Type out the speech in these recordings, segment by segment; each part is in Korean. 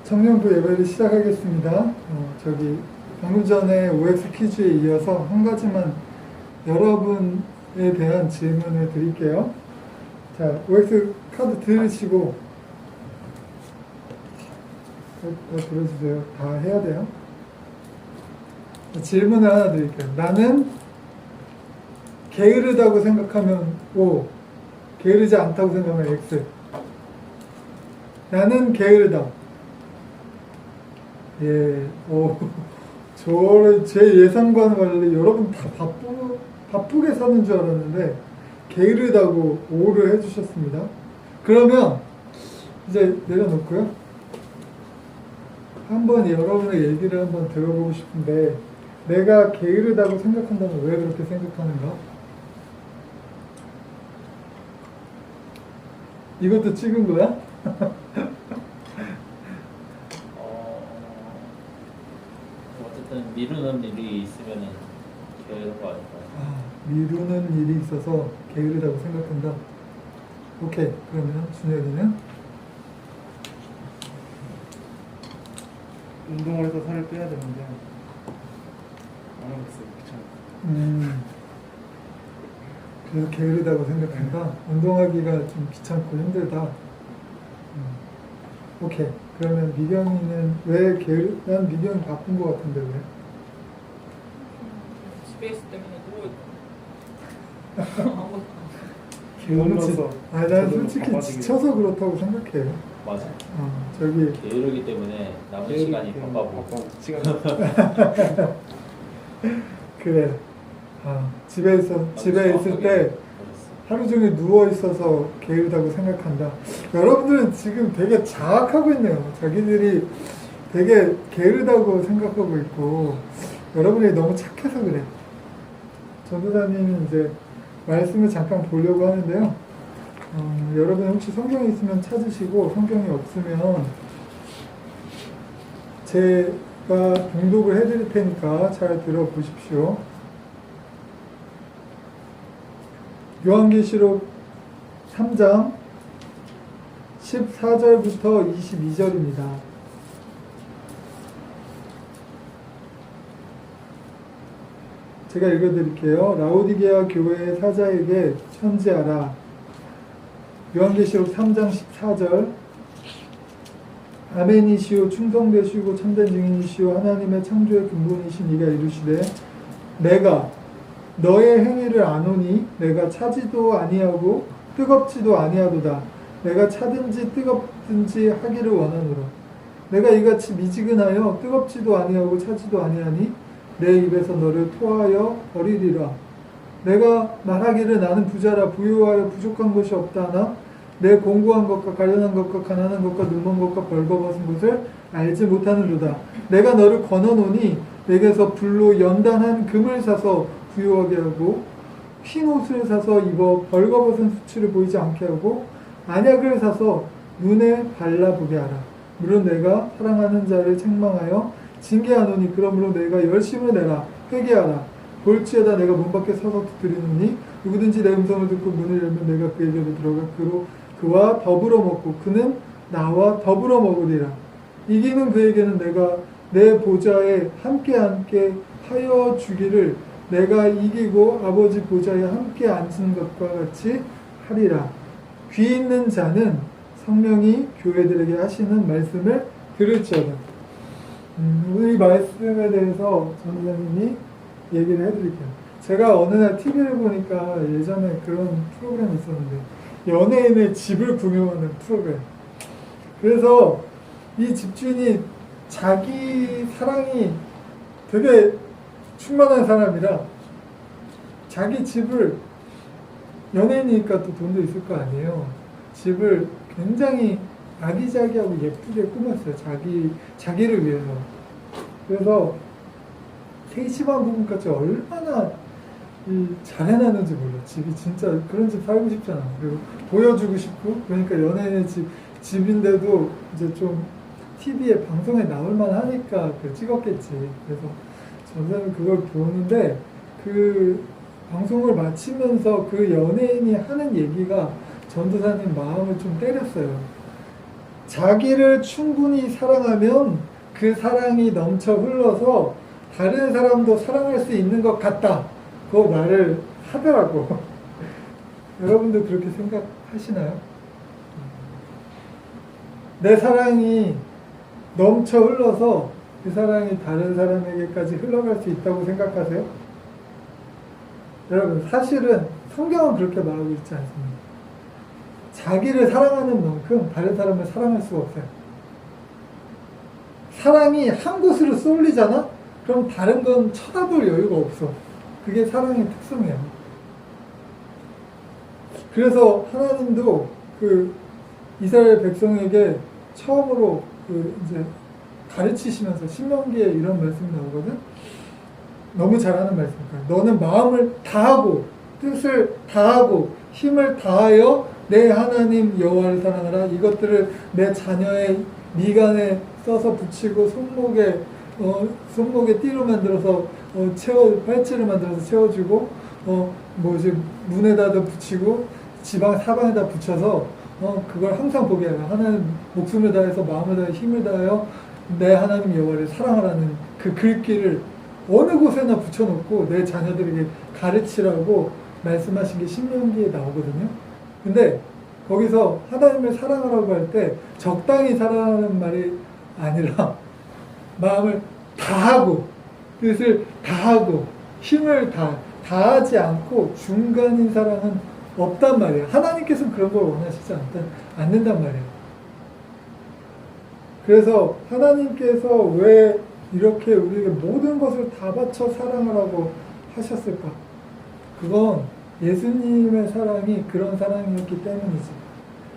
청년부 예배를 시작하겠습니다. 방금 전에 OX 퀴즈에 이어서 한 가지만 여러분에 대한 질문을 드릴게요. 자, OX 카드 들으시고 다 들어주세요. 다 해야 돼요. 질문을 하나 드릴게요. 나는 게으르다고 생각하면 O, 게으르지 않다고 생각하면 X. 나는 게으르다. 예, 제 예상과는 달리 여러분 다 바쁘게 사는 줄 알았는데 게으르다고 O를 해주셨습니다. 그러면 이제 내려놓고요. 한번 여러분의 얘기를 한번 들어보고 싶은데 내가 게으르다고 생각한다면 왜 그렇게 생각하는가? 이것도 찍은 거야? 어쨌든 미루는 일이 있으면은 게으른 거 아닐까요? 미루는 일이 있어서 게으르다고 생각한다. 오케이. 그러면 준혁이는? 운동을 해서 살을 빼야 되는데 안 하고 있어요. 귀찮아. 그래서 게으르다고 생각한다. 운동하기가 좀 귀찮고 힘들다. 오케이. 그러면 미경이는 왜 난 미경이 바쁜 것 같은데 왜? 집에 있을 때문에 게을러서. 난 솔직히 지쳐서 그렇다고 생각해요. 맞아. 저기 게으르기 때문에 남은 시간이 바빠보고. 그래. 집에 있을 때 하루 종일 누워 있어서 게으르다고 생각한다. 여러분들은 지금 되게 자학하고 있네요. 자기들이 되게 게으르다고 생각하고 있고 여러분이 너무 착해서 그래. 전도사님이 이제 말씀을 잠깐 보려고 하는데요. 여러분 혹시 성경이 있으면 찾으시고 성경이 없으면 제가 봉독을 해드릴 테니까 잘 들어보십시오. 요한계시록 3장 14절부터 22절입니다. 제가 읽어드릴게요. 라오디게아 교회의 사자에게 편지하라. 요한계시록 3장 14절. 아멘이시오 충성되시고 참된 증인이시오 하나님의 창조의 근본이신 이가 이르시되 내가 너의 행위를 아노니 내가 차지도 아니하고 뜨겁지도 아니하도다. 내가 차든지 뜨겁든지 하기를 원하노라. 내가 이같이 미지근하여 뜨겁지도 아니하고 차지도 아니하니 내 입에서 너를 토하여 버리리라. 내가 말하기를 나는 부자라 부유하여 부족한 것이 없다 하나 내 공고한 것과 가련한 것과 가난한 것과 눈먼 것과 벌거벗은 것을 알지 못하는도다. 내가 너를 권하노니 내게서 불로 연단한 금을 사서 부유하게 하고 흰 옷을 사서 입어 벌거벗은 수치를 보이지 않게 하고 안약을 사서 눈에 발라보게 하라. 물론 내가 사랑하는 자를 책망하여 징계하노니 그러므로 내가 열심을 내라. 회개하라. 볼지어다 내가 문 밖에 서서 두드리노니 누구든지 내 음성을 듣고 문을 열면 내가 그에게로 들어가 그와 더불어 먹고 그는 나와 더불어 먹으리라. 이기는 그에게는 내가 내 보좌에 함께 하여 주기를 내가 이기고 아버지 보좌에 함께 앉은 것과 같이 하리라. 귀 있는 자는 성령이 교회들에게 하시는 말씀을 들을지어다. 오늘 이 말씀에 대해서 전도사님이 얘기를 해드릴게요. 제가 어느 날 TV를 보니까 예전에 그런 프로그램이 있었는데 연예인의 집을 구경하는 프로그램. 그래서 이 집주인이 자기 사랑이 되게 충만한 사람이라 자기 집을 연예인이니까 또 돈도 있을 거 아니에요. 집을 굉장히 아기자기하고 예쁘게 꾸몄어요. 자기를 위해서. 그래서 세심한 부분까지 얼마나 잘 해놨는지 몰라. 집이 진짜 그런 집 살고 싶잖아. 그리고 보여주고 싶고 그러니까 연예인의 집인데도 이제 좀 TV에 방송에 나올만 하니까 찍었겠지. 그래서 전사는 그걸 보는데 그 방송을 마치면서 그 연예인이 하는 얘기가 전도사님 마음을 좀 때렸어요. 자기를 충분히 사랑하면 그 사랑이 넘쳐 흘러서 다른 사람도 사랑할 수 있는 것 같다. 그 말을 하더라고. 여러분도 그렇게 생각하시나요? 내 사랑이 넘쳐 흘러서 그 사랑이 다른 사람에게까지 흘러갈 수 있다고 생각하세요? 여러분, 사실은 성경은 그렇게 말하고 있지 않습니다. 자기를 사랑하는 만큼 다른 사람을 사랑할 수가 없어요. 사랑이 한 곳으로 쏠리잖아? 그럼 다른 건 쳐다볼 여유가 없어. 그게 사랑의 특성이에요. 그래서 하나님도 그 이스라엘 백성에게 처음으로 이제 가르치시면서 신명기에 이런 말씀이 나오거든. 너무 잘하는 말씀이니까. 너는 마음을 다하고 뜻을 다하고 힘을 다하여 내 하나님 여호와를 사랑하라. 이것들을 내 자녀의 미간에 써서 붙이고 손목에 띠로 만들어서 팔찌를 만들어서 채워주고 문에다도 붙이고 지방 사방에다 붙여서 그걸 항상 보게 해요. 하나님 목숨을 다해서 마음을 다해 힘을 다하여 내 하나님 여호와를 사랑하라는 그 글귀를 어느 곳에나 붙여놓고 내 자녀들에게 가르치라고 말씀하신 게 신명기에 나오거든요. 근데 거기서 하나님을 사랑하라고 할 때 적당히 사랑하는 말이 아니라 마음을 다하고 뜻을 다하고 힘을 다하지 않고 중간인 사랑은 없단 말이에요. 하나님께서는 그런 걸 원하시지 않는단 말이에요. 그래서 하나님께서 왜 이렇게 우리에게 모든 것을 다 바쳐 사랑하라고 하셨을까? 그건 예수님의 사랑이 그런 사랑이었기 때문이지.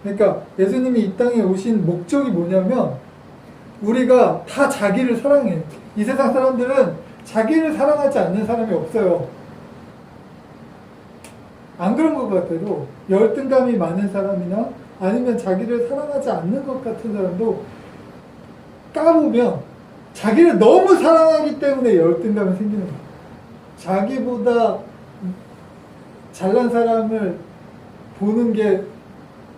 그러니까 예수님이 이 땅에 오신 목적이 뭐냐면 우리가 다 자기를 사랑해. 이 세상 사람들은 자기를 사랑하지 않는 사람이 없어요. 안 그런 것 같아도 열등감이 많은 사람이나 아니면 자기를 사랑하지 않는 것 같은 사람도 까보면 자기를 너무 사랑하기 때문에 열등감이 생기는 거예요. 자기보다 잘난 사람을 보는 게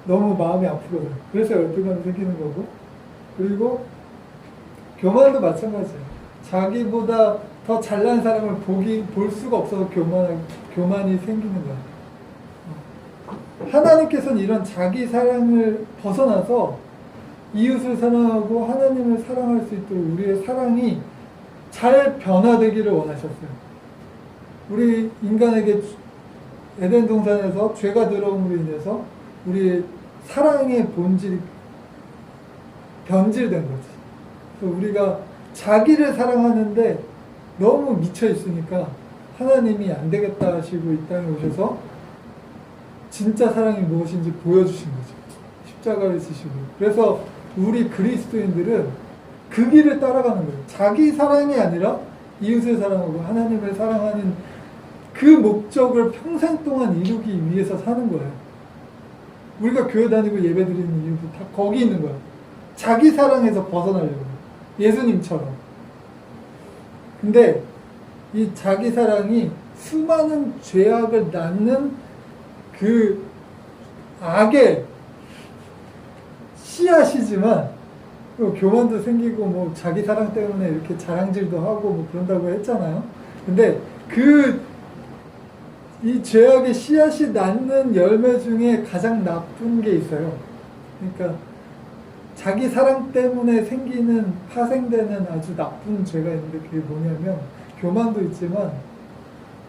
너무 마음이 아프거든요. 그래서 열등감이 생기는 거고, 그리고 교만도 마찬가지예요. 자기보다 더 잘난 사람을 볼 수가 없어서 교만이 생기는 거예요. 하나님께서는 이런 자기 사랑을 벗어나서 이웃을 사랑하고 하나님을 사랑할 수 있도록 우리의 사랑이 잘 변화되기를 원하셨어요. 우리 인간에게 에덴 동산에서 죄가 들어옴으로 인해서 우리의 사랑의 본질이 변질된 거지. 그래서 우리가 자기를 사랑하는데 너무 미쳐 있으니까 하나님이 안 되겠다 하시고 이 땅에 오셔서 진짜 사랑이 무엇인지 보여주신 거죠. 십자가를 지시고. 그래서 우리 그리스도인들은 그 길을 따라가는 거예요. 자기 사랑이 아니라 이웃을 사랑하고 하나님을 사랑하는 그 목적을 평생 동안 이루기 위해서 사는 거예요. 우리가 교회 다니고 예배 드리는 이유도 다 거기 있는 거예요. 자기 사랑에서 벗어나려고. 예수님처럼. 근데 이 자기 사랑이 수많은 죄악을 낳는 그 악의 씨앗이지만 교만도 생기고 뭐 자기 사랑 때문에 이렇게 자랑질도 하고 뭐 그런다고 했잖아요. 근데 이 죄악의 씨앗이 낳는 열매 중에 가장 나쁜 게 있어요. 그러니까 자기 사랑 때문에 파생되는 아주 나쁜 죄가 있는데 그게 뭐냐면 교만도 있지만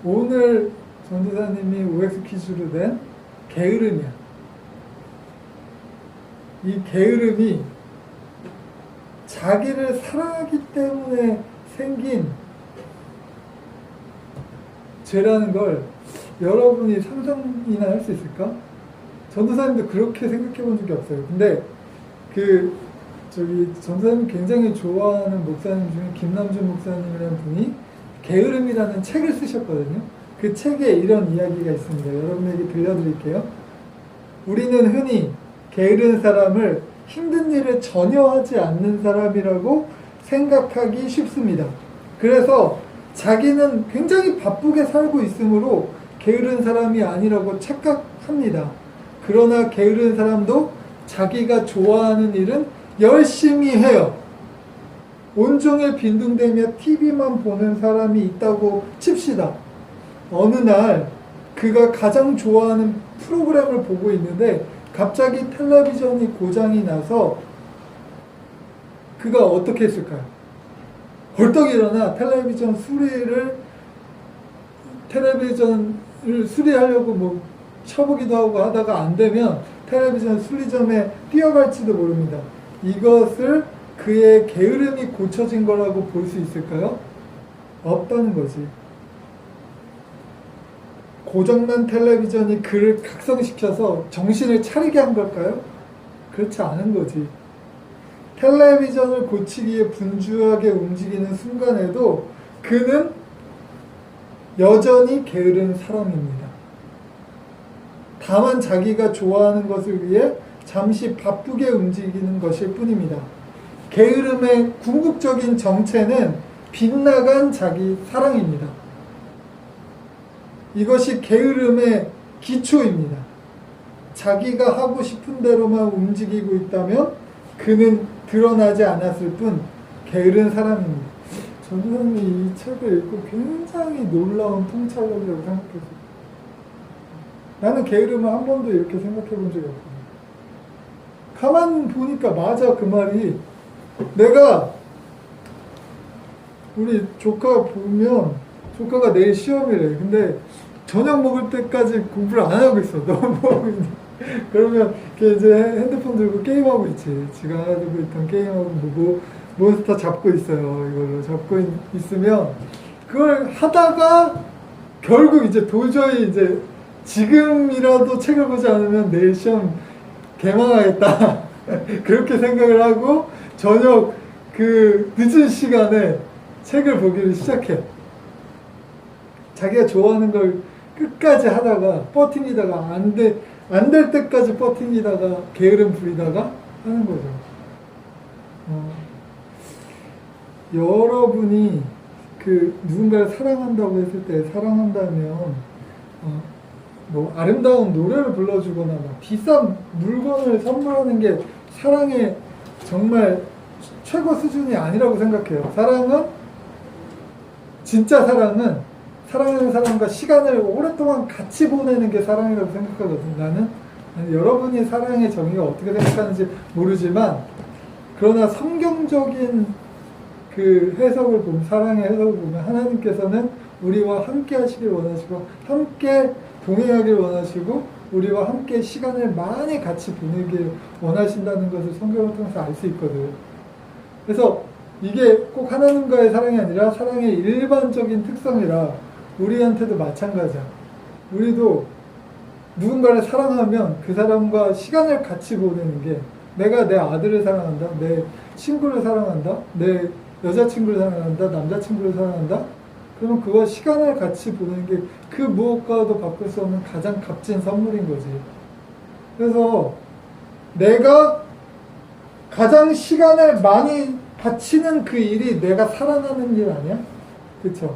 오늘 전도사님이 OX 퀴즈로 낸 게으름이야. 이 게으름이 자기를 사랑하기 때문에 생긴 죄라는 걸 여러분이 상상이나 할 수 있을까? 전도사님도 그렇게 생각해 본 적이 없어요. 근데 전도사님 굉장히 좋아하는 목사님 중에 김남준 목사님이라는 분이 게으름이라는 책을 쓰셨거든요. 그 책에 이런 이야기가 있습니다. 여러분에게 들려드릴게요. 우리는 흔히 게으른 사람을 힘든 일을 전혀 하지 않는 사람이라고 생각하기 쉽습니다. 그래서 자기는 굉장히 바쁘게 살고 있으므로 게으른 사람이 아니라고 착각합니다. 그러나 게으른 사람도 자기가 좋아하는 일은 열심히 해요. 온종일 빈둥대며 TV만 보는 사람이 있다고 칩시다. 어느 날 그가 가장 좋아하는 프로그램을 보고 있는데 갑자기 텔레비전이 고장이 나서 그가 어떻게 했을까요? 벌떡 일어나 텔레비전을 수리하려고 뭐 쳐보기도 하고 하다가 안 되면 텔레비전 수리점에 뛰어갈지도 모릅니다. 이것을 그의 게으름이 고쳐진 거라고 볼 수 있을까요? 없다는 거지. 고장난 텔레비전이 그를 각성시켜서 정신을 차리게 한 걸까요? 그렇지 않은 거지. 텔레비전을 고치기 위해 분주하게 움직이는 순간에도 그는 여전히 게으른 사람입니다. 다만 자기가 좋아하는 것을 위해 잠시 바쁘게 움직이는 것일 뿐입니다. 게으름의 궁극적인 정체는 빗나간 자기 사랑입니다. 이것이 게으름의 기초입니다. 자기가 하고 싶은 대로만 움직이고 있다면 그는 드러나지 않았을 뿐 게으른 사람입니다. 저는 이 책을 읽고 굉장히 놀라운 통찰력이라고 생각했어요. 나는 게으름을 한 번도 이렇게 생각해 본 적이 없거든요. 가만 보니까 맞아, 그 말이. 내가 우리 조카 보면 조카가 내일 시험이래. 근데 저녁 먹을 때까지 공부를 안 하고 있어. 너무 그러면 걔 이제 핸드폰 들고 게임하고 있지. 지가 하고 있던 게임하고 몬스터 잡고 있어요. 이걸로 잡고 있으면 그걸 하다가 결국 이제 도저히 이제 지금이라도 책을 보지 않으면 내일 시험 개망하겠다. 그렇게 생각을 하고 저녁 그 늦은 시간에 책을 보기를 시작해. 자기가 좋아하는 걸 끝까지 하다가 버팅기다가 안 될 때까지 버팅기다가 게으름 부리다가 하는 거죠. 여러분이 그 누군가를 사랑한다고 했을 때 사랑한다면 뭐 아름다운 노래를 불러주거나 막 비싼 물건을 선물하는 게 사랑의 정말 최고 수준이 아니라고 생각해요. 진짜 사랑은 사랑하는 사람과 시간을 오랫동안 같이 보내는 게 사랑이라고 생각하거든요. 나는 여러분이 사랑의 정의가 어떻게 생각하는지 모르지만 그러나 성경적인 그 해석을 보면, 사랑의 해석을 보면 하나님께서는 우리와 함께 하시길 원하시고 함께 동행하길 원하시고 우리와 함께 시간을 많이 같이 보내길 원하신다는 것을 성경을 통해서 알 수 있거든. 그래서 이게 꼭 하나님과의 사랑이 아니라 사랑의 일반적인 특성이라 우리한테도 마찬가지야. 우리도 누군가를 사랑하면 그 사람과 시간을 같이 보내는 게, 내가 내 아들을 사랑한다, 내 친구를 사랑한다, 내 여자친구를 사랑한다, 남자친구를 사랑한다, 그러면 그와 시간을 같이 보내는 게 그 무엇과도 바꿀 수 없는 가장 값진 선물인 거지. 그래서 내가 가장 시간을 많이 바치는 그 일이 내가 사랑하는 일 아니야? 그쵸?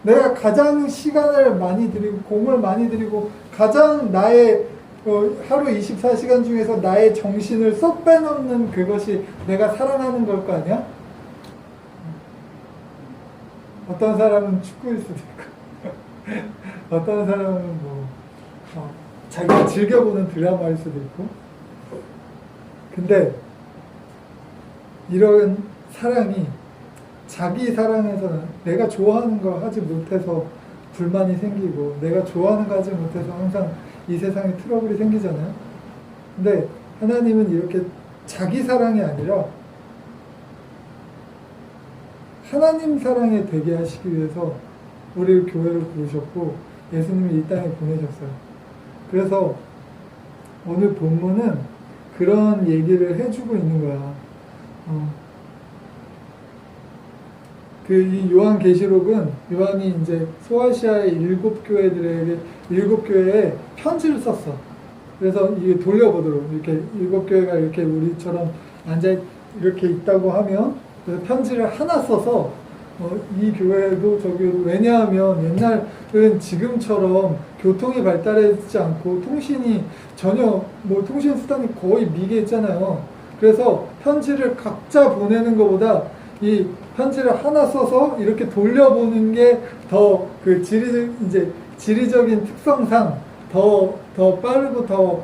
내가 가장 시간을 많이 들이고 공을 많이 들이고 가장 나의 하루 24시간 중에서 나의 정신을 쏙 빼놓는 그것이 내가 사랑하는 걸 거 아니야? 어떤 사람은 축구일 수도 있고 어떤 사람은 자기가 즐겨보는 드라마일 수도 있고. 근데 이런 사랑이 자기 사랑에서는 내가 좋아하는 걸 하지 못해서 불만이 생기고 내가 좋아하는 거 하지 못해서 항상 이 세상에 트러블이 생기잖아요. 근데 하나님은 이렇게 자기 사랑이 아니라 하나님 사랑에 되게 하시기 위해서 우리를 교회를 부르셨고 예수님이 이 땅에 보내셨어요. 그래서 오늘 본문은 그런 얘기를 해주고 있는 거야. 이 요한계시록은 요한이 이제 소아시아의 7교회들에게 7교회에 편지를 썼어. 그래서 이게 돌려보도록 이렇게 7교회가 이렇게 우리처럼 앉아 이렇게 있다고 하면 편지를 하나 써서 이 교회도 저기 왜냐하면 옛날은 지금처럼 교통이 발달하지 않고 통신이 전혀 뭐 통신 수단이 거의 미개했잖아요. 그래서 편지를 각자 보내는 것보다 이 편지를 하나 써서 이렇게 돌려보는 게 더 그 지리적인 특성상 더 빠르고 더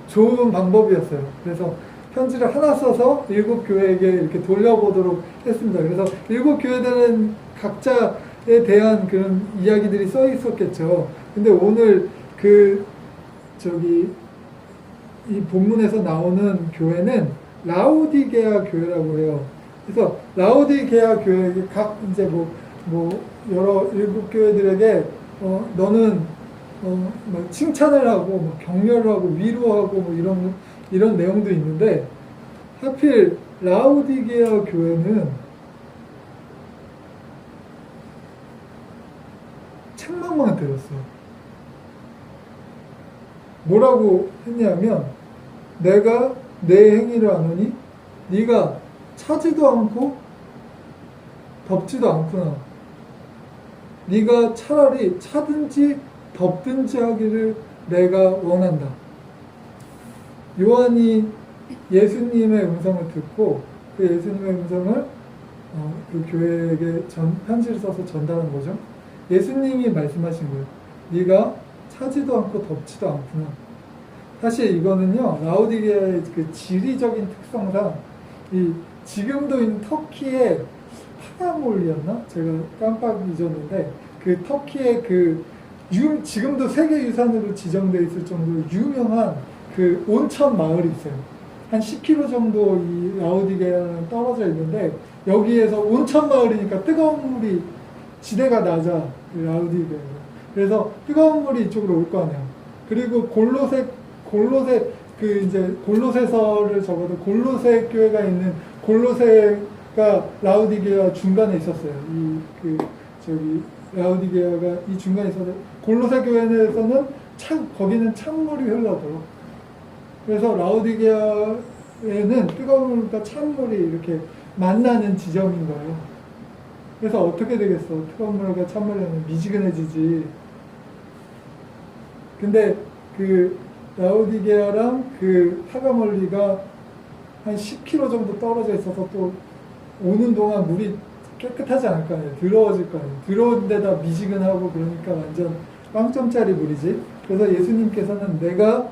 좋은 방법이었어요. 그래서 편지를 하나 써서 7교회에게 이렇게 돌려보도록 했습니다. 그래서 7교회들은 각자에 대한 그런 이야기들이 써 있었겠죠. 근데 오늘 이 본문에서 나오는 교회는 라오디게아 교회라고 해요. 그래서 라오디게아 교회에게 이제 뭐 여러 7교회들에게 너는 뭐 칭찬을 하고 뭐 격려를 하고 위로하고 뭐 이런 내용도 있는데 하필 라오디게아 교회는 책망만 들었어요. 뭐라고 했냐면 내가 내 행위를 아노니 네가 차지도 않고 덥지도 않구나. 네가 차라리 차든지 덥든지 하기를 내가 원한다. 요한이 예수님의 음성을 듣고 그 예수님의 음성을 그 교회에게 편지를 써서 전달한 거죠. 예수님이 말씀하신 거예요. 네가 차지도 않고 덥지도 않구나. 사실 이거는요, 라오디게아의 그 지리적인 특성상 지금도 있는 터키의 파나몰리였나? 제가 깜빡 잊었는데 그 터키의 지금도 세계유산으로 지정되어 있을 정도로 유명한 그 온천 마을이 있어요. 한 10km 정도 이 라오디게아는 떨어져 있는데 여기에서 온천 마을이니까 뜨거운 물이 지대가 낮아, 라오디게아가. 그래서 뜨거운 물이 이쪽으로 올 거 아니야. 그리고 골로새서를 적어도 골로새 교회가 있는 골로새가 라오디게아 중간에 있었어요. 라오디게아가 이 중간에 있어서 골로새 교회에서는 거기는 찬물이 흘러도록. 그래서 라오디게아에는 뜨거운 물과 찬물이 이렇게 만나는 지점인 거예요. 그래서 어떻게 되겠어? 뜨거운 물과 찬물에는 미지근해지지. 근데 라오디게아랑 파가몰리가 한 10km 정도 떨어져 있어서 또 오는 동안 물이 깨끗하지 않을 거 아니에요. 더러워질 거 아니에요. 더러운 데다 미지근하고 그러니까 완전 빵점짜리 물이지. 그래서 예수님께서는 네가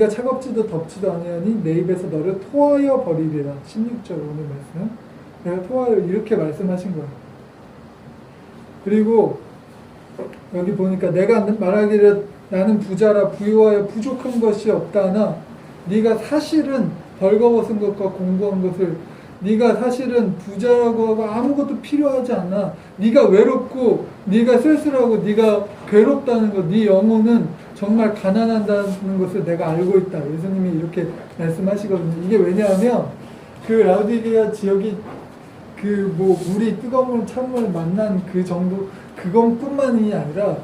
차갑지도 덥지도 아니하니 내 입에서 너를 토하여 버리리라. 16절 오늘 말씀. 내가 토하여 이렇게 말씀하신 거예요. 그리고 여기 보니까 내가 말하기를 나는 부자라 부유하여 부족한 것이 없다나 네가 사실은 벌거벗은 것과 공부한 것을 네가 사실은 부자라고 하고 아무것도 필요하지 않아. 네가 외롭고 네가 쓸쓸하고 네가 괴롭다는 것, 네 영혼은 정말 가난한다는 것을 내가 알고 있다. 예수님이 이렇게 말씀하시거든요. 이게 왜냐하면 그 라오디게아 지역이 물이 뜨거운 찬물 만난 그 정도 그것뿐만이 아니라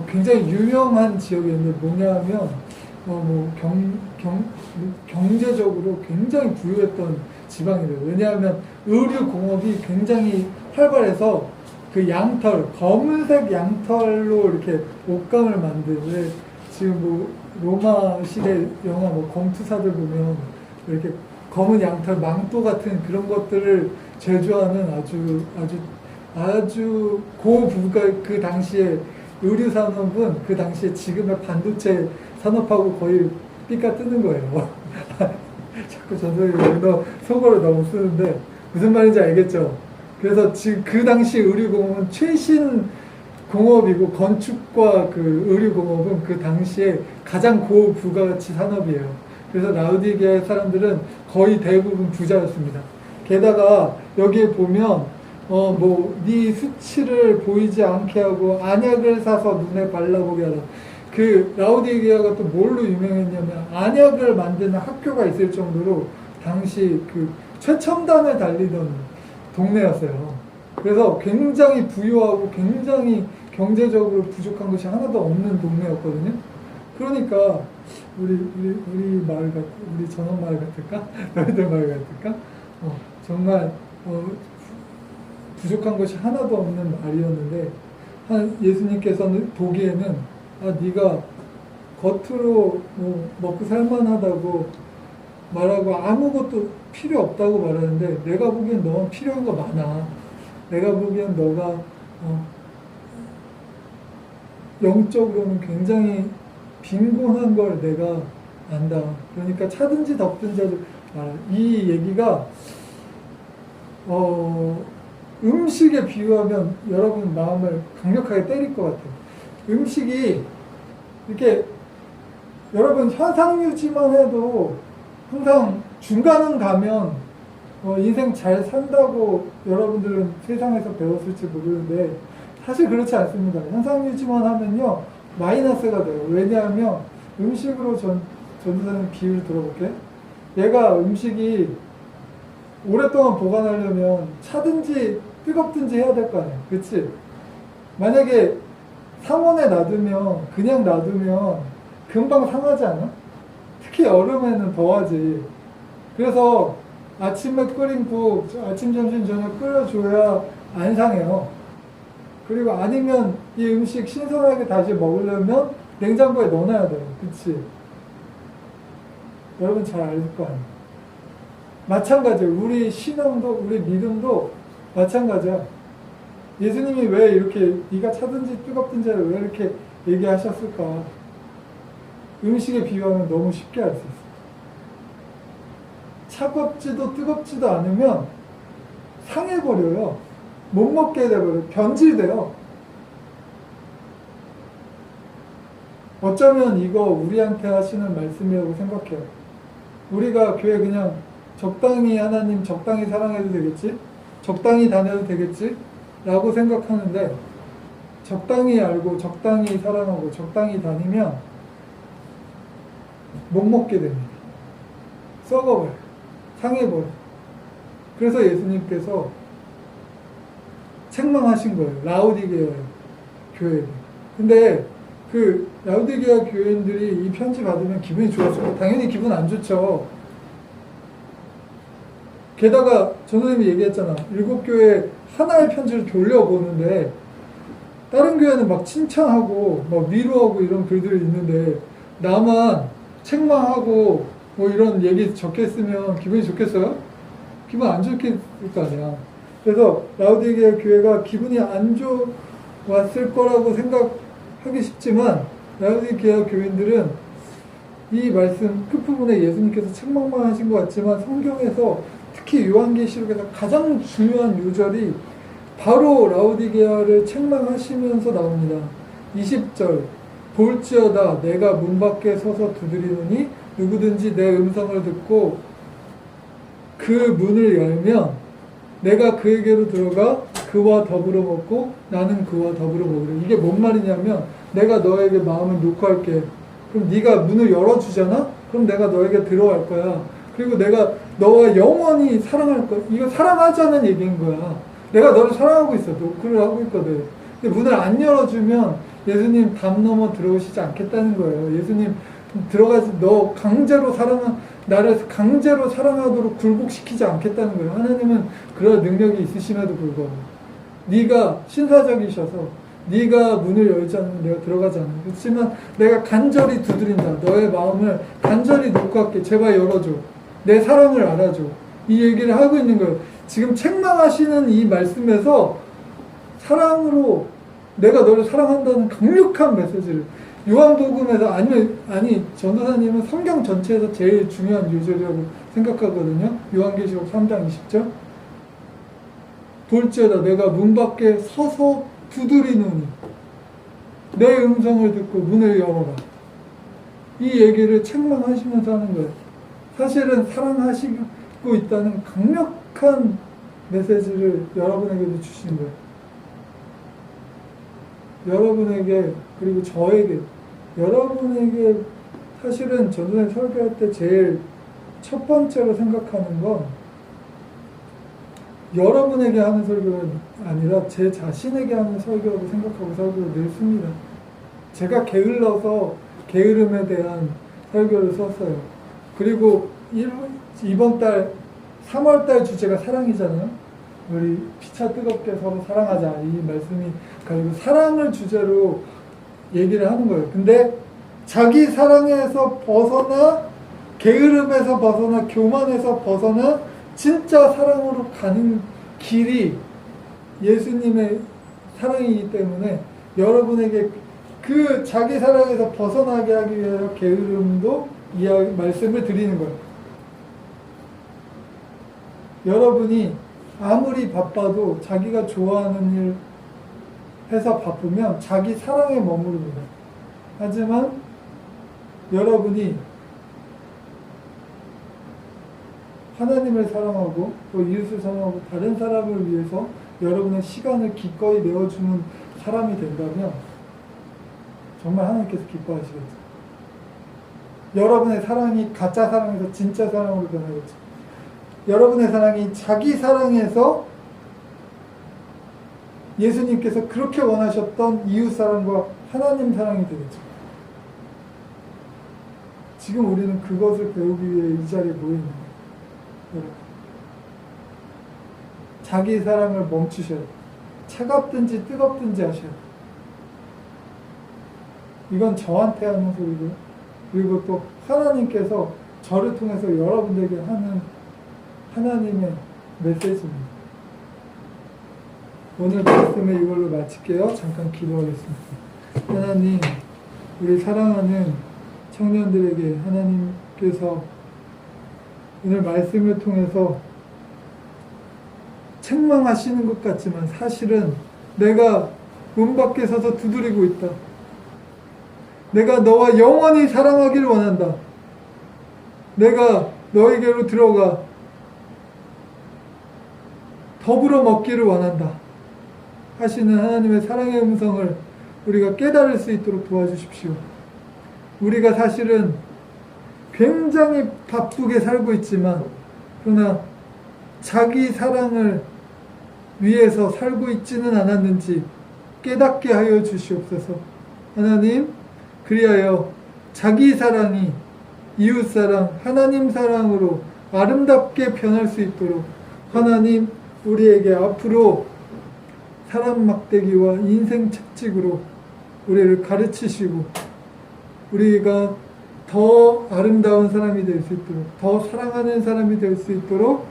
굉장히 유명한 지역이었는데 뭐냐면 경제적으로 굉장히 부유했던 지방이래요. 왜냐하면 의류 공업이 굉장히 활발해서 그 검은색 양털로 이렇게 옷감을 만드는데 지금 로마 시대 영화 검투사들 보면 이렇게 검은 양털 망토 같은 그런 것들을 제조하는 아주 고부가 그 당시에 의류 산업은 그 당시에 지금의 반도체 산업하고 거의 삐까 뜨는 거예요. 자꾸 전설이 속어를 너무 쓰는데 무슨 말인지 알겠죠? 그래서 지금 그 당시 의류공업은 최신 공업이고 건축과 의류공업은 그 당시에 가장 고부가가치 산업이에요. 그래서 라오디게아 사람들은 거의 대부분 부자였습니다. 게다가 여기에 보면 네 수치를 보이지 않게 하고 안약을 사서 눈에 발라보게 하라. 라오디게아가 또 뭘로 유명했냐면 안약을 만드는 학교가 있을 정도로 당시 최첨단을 달리던 동네였어요. 그래서 굉장히 부유하고 굉장히 경제적으로 부족한 것이 하나도 없는 동네였거든요. 그러니까 우리 전원 마을 같을까? 너희들 마을 같을까? 정말 부족한 것이 하나도 없는 말이었는데 예수님께서는 보기에는 네가 겉으로 뭐 먹고 살만하다고 말하고 아무것도 필요 없다고 말하는데 내가 보기엔 너는 필요한 거 많아. 내가 보기엔 너가 영적으로는 굉장히 빈곤한 걸 내가 안다. 그러니까 차든지 덥든지 하지 마라. 이 얘기가 음식에 비유하면 여러분 마음을 강력하게 때릴 것 같아요. 음식이 이렇게 여러분 현상유지만 해도 항상 중간은 가면 인생 잘 산다고 여러분들은 세상에서 배웠을지 모르는데 사실 그렇지 않습니다. 현상유지만 하면요 마이너스가 돼요. 왜냐하면 음식으로 전도사님 비유를 들어볼게. 얘가 음식이 오랫동안 보관하려면 차든지 뜨겁든지 해야 될 거 아니야. 그치? 만약에 상온에 놔두면 그냥 놔두면 금방 상하지 않아? 특히 여름에는 더하지. 그래서 아침에 끓인 국 아침 점심 저녁 끓여줘야 안 상해요. 그리고 아니면 이 음식 신선하게 다시 먹으려면 냉장고에 넣어놔야 돼요. 그치? 여러분 잘 알 거 아니에요. 마찬가지예요. 우리 신앙도 우리 믿음도 마찬가지야. 예수님이 왜 이렇게 네가 차든지 뜨겁든지 왜 이렇게 얘기하셨을까? 음식에 비유하면 너무 쉽게 알 수 있어요. 차갑지도 뜨겁지도 않으면 상해버려요. 못 먹게 돼버려요. 변질돼요. 어쩌면 이거 우리한테 하시는 말씀이라고 생각해요. 우리가 교회 그냥 적당히 하나님 적당히 사랑해도 되겠지? 적당히 다녀도 되겠지? 라고 생각하는데 적당히 알고 적당히 사랑하고 적당히 다니면 못 먹게 됩니다. 썩어버려요. 상해버려요. 그래서 예수님께서 책망하신 거예요. 라오디게아 교회를. 근데 그 라오디게아 교인들이 이 편지 받으면 기분이 좋았을 거예요. 당연히 기분 안 좋죠. 게다가 전도님이 얘기했잖아. 7교회 하나의 편지를 돌려보는데 다른 교회는 막 칭찬하고 막 위로하고 이런 글들이 있는데 나만 책망하고 뭐 이런 얘기 적혔으면 기분이 좋겠어요? 기분 안 좋겠을 거 아니야. 그래서 라오디게아 교회가 기분이 안 좋았을 거라고 생각하기 쉽지만 라오디게아 교인들은 이 말씀 끝부분에 예수님께서 책망만 하신 것 같지만 성경에서 특히 요한계시록에서 가장 중요한 요절이 바로 라오디게아를 책망하시면서 나옵니다. 20절 볼지어다 내가 문 밖에 서서 두드리노니 누구든지 내 음성을 듣고 그 문을 열면 내가 그에게로 들어가 그와 더불어 먹고 나는 그와 더불어 먹으려. 이게 뭔 말이냐면 내가 너에게 마음을 놓고 할게. 그럼 네가 문을 열어주잖아? 그럼 내가 너에게 들어갈 거야. 그리고 내가 너와 영원히 사랑할 거야. 이거 사랑하자는 얘기인 거야. 내가 너를 사랑하고 있어. 노크를 하고 있거든. 근데 문을 안 열어주면 예수님 담 넘어 들어오시지 않겠다는 거예요. 예수님 들어가지 너 강제로 나를 강제로 사랑하도록 굴복시키지 않겠다는 거예요. 하나님은 그런 능력이 있으심에도 불구하고 네가 신사적이셔서 네가 문을 열지 않으면 내가 들어가지 않아. 그렇지만 내가 간절히 두드린다. 너의 마음을 간절히 놓고 할게. 제발 열어줘. 내 사랑을 알아줘. 이 얘기를 하고 있는 거예요. 지금 책망하시는 이 말씀에서 사랑으로 내가 너를 사랑한다는 강력한 메시지를 요한복음에서 아니 전도사님은 성경 전체에서 제일 중요한 요절이라고 생각하거든요. 요한계시록 3장 20절 볼지어다 내가 문 밖에 서서 두드리노니 내 음성을 듣고 문을 열어라. 이 얘기를 책망하시면서 하는 거예요. 사실은 사랑하시고 있다는 강력한 메시지를 여러분에게도 주신 거예요. 여러분에게 그리고 저에게 여러분에게 사실은 전도사님 설교할 때 제일 첫 번째로 생각하는 건 여러분에게 하는 설교가 아니라 제 자신에게 하는 설교라고 생각하고 설교를 늘 씁니다. 제가 게을러서 게으름에 대한 설교를 썼어요. 그리고 이번 달 3월달 주제가 사랑이잖아요. 우리 피차 뜨겁게 서로 사랑하자 이 말씀이 그리고 사랑을 주제로 얘기를 하는 거예요. 근데 자기 사랑에서 벗어나 게으름에서 벗어나 교만에서 벗어나 진짜 사랑으로 가는 길이 예수님의 사랑이기 때문에 여러분에게 그 자기 사랑에서 벗어나게 하기 위해서 게으름도 말씀을 드리는 거예요. 여러분이 아무리 바빠도 자기가 좋아하는 일 해서 바쁘면 자기 사랑에 머무릅니다. 하지만 여러분이 하나님을 사랑하고 또 이웃을 사랑하고 다른 사람을 위해서 여러분의 시간을 기꺼이 내어주는 사람이 된다면 정말 하나님께서 기뻐하시겠죠. 여러분의 사랑이 가짜 사랑에서 진짜 사랑으로 변하겠죠. 여러분의 사랑이 자기 사랑에서 예수님께서 그렇게 원하셨던 이웃 사랑과 하나님 사랑이 되겠죠. 지금 우리는 그것을 배우기 위해 이 자리에 모여 있는 거예요. 여러분. 자기 사랑을 멈추셔야 돼요. 차갑든지 뜨겁든지 하셔야 돼요. 이건 저한테 하는 소리고요. 그리고 또 하나님께서 저를 통해서 여러분들에게 하는 하나님의 메시지입니다. 오늘 말씀을 이걸로 마칠게요. 잠깐 기도하겠습니다. 하나님, 우리 사랑하는 청년들에게 하나님께서 오늘 말씀을 통해서 책망하시는 것 같지만 사실은 내가 문 밖에 서서 두드리고 있다. 내가 너와 영원히 사랑하기를 원한다. 내가 너에게로 들어가 더불어 먹기를 원한다. 하시는 하나님의 사랑의 음성을 우리가 깨달을 수 있도록 도와주십시오. 우리가 사실은 굉장히 바쁘게 살고 있지만 그러나 자기 사랑을 위해서 살고 있지는 않았는지 깨닫게 하여 주시옵소서. 하나님, 그리하여 자기 사랑이 이웃 사랑, 하나님 사랑으로 아름답게 변할 수 있도록 하나님 우리에게 앞으로 사람 막대기와 인생 책찍으로 우리를 가르치시고 우리가 더 아름다운 사람이 될 수 있도록 더 사랑하는 사람이 될 수 있도록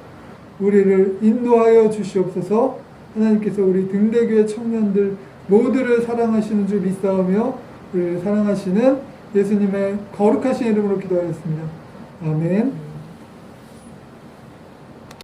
우리를 인도하여 주시옵소서. 하나님께서 우리 등대교회 청년들 모두를 사랑하시는 줄 믿사오며 우리를 사랑하시는 예수님의 거룩하신 이름으로 기도하였습니다. 아멘.